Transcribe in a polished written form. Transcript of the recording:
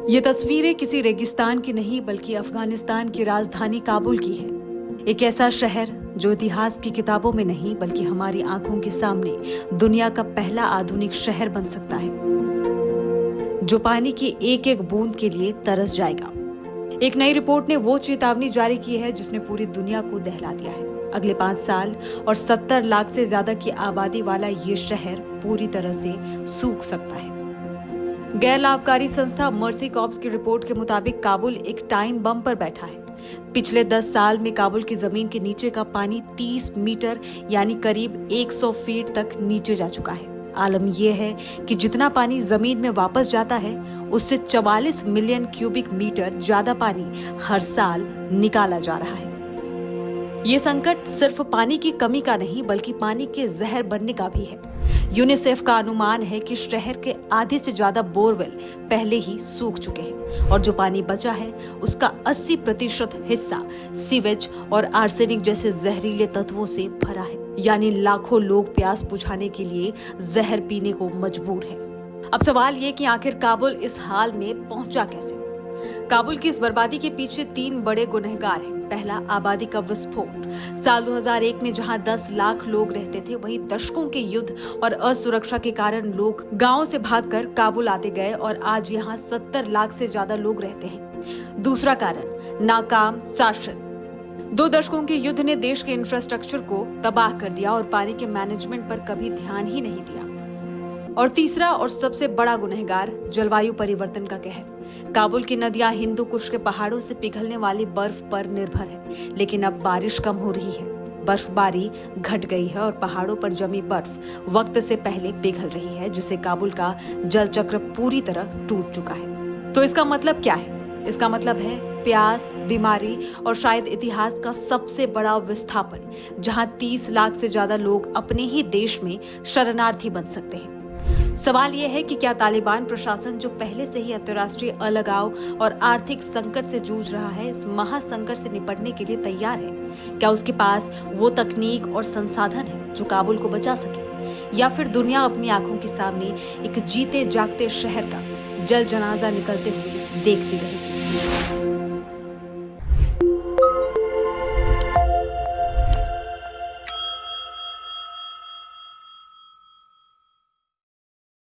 ये तस्वीरें किसी रेगिस्तान की नहीं बल्कि अफगानिस्तान की राजधानी काबुल की है। एक ऐसा शहर जो इतिहास की किताबों में नहीं बल्कि हमारी आंखों के सामने दुनिया का पहला आधुनिक शहर बन सकता है, जो पानी की एक एक बूंद के लिए तरस जाएगा। एक नई रिपोर्ट ने वो चेतावनी जारी की है जिसने पूरी दुनिया को दहला दिया है। अगले 5 साल और 70 लाख से ज्यादा की आबादी वाला ये शहर पूरी तरह से सूख सकता है। गैर लाभकारी संस्था मर्सी कॉर्प्स की रिपोर्ट के मुताबिक काबुल एक टाइम बम पर बैठा है। पिछले 10 साल में काबुल की जमीन के नीचे का पानी 30 मीटर यानी करीब 100 फीट तक नीचे जा चुका है। आलम यह है कि जितना पानी जमीन में वापस जाता है उससे 44 मिलियन क्यूबिक मीटर ज्यादा पानी हर साल निकाला जा रहा है। ये संकट सिर्फ पानी की कमी का नहीं बल्कि पानी के जहर बनने का भी है। यूनिसेफ का अनुमान है कि शहर के आधे से ज्यादा बोरवेल पहले ही सूख चुके हैं और जो पानी बचा है उसका 80% हिस्सा सीवेज और आर्सेनिक जैसे जहरीले तत्वों से भरा है, यानी लाखों लोग प्यास बुझाने के लिए जहर पीने को मजबूर हैं। अब सवाल ये कि आखिर काबुल इस हाल में पहुंचा कैसे? काबुल की इस बर्बादी के पीछे 3 बड़े गुनहगार हैं। पहला, आबादी का विस्फोट। साल 2001 में जहां 10 लाख लोग रहते थे, वहीं दशकों के युद्ध और असुरक्षा के कारण लोग गांवों से भागकर काबुल आते गए और आज यहां 70 लाख से ज्यादा लोग रहते हैं। दूसरा कारण, नाकाम शासन। 2 दशकों के युद्ध ने देश के इंफ्रास्ट्रक्चर को तबाह कर दिया और पानी के मैनेजमेंट पर कभी ध्यान ही नहीं दिया। और तीसरा और सबसे बड़ा गुनहगार, जलवायु परिवर्तन का कहर। काबुल की नदियां हिंदू कुश के पहाड़ों से पिघलने वाली बर्फ पर निर्भर है, लेकिन अब बारिश कम हो रही है, बर्फबारी घट गई है और पहाड़ों पर जमी बर्फ वक्त से पहले पिघल रही है, जिससे काबुल का जल चक्र पूरी तरह टूट चुका है। तो इसका मतलब क्या है? इसका मतलब है प्यास, बीमारी और शायद इतिहास का सबसे बड़ा विस्थापन, जहां 30 लाख से ज्यादा लोग अपने ही देश में शरणार्थी बन सकते हैं। सवाल यह है कि क्या तालिबान प्रशासन, जो पहले से ही अंतर्राष्ट्रीय अलगाव और आर्थिक संकट से जूझ रहा है, इस महासंकट से निपटने के लिए तैयार है? क्या उसके पास वो तकनीक और संसाधन है जो काबुल को बचा सके, या फिर दुनिया अपनी आंखों के सामने एक जीते जागते शहर का जल जनाजा निकलते हुए देखती रहेगी?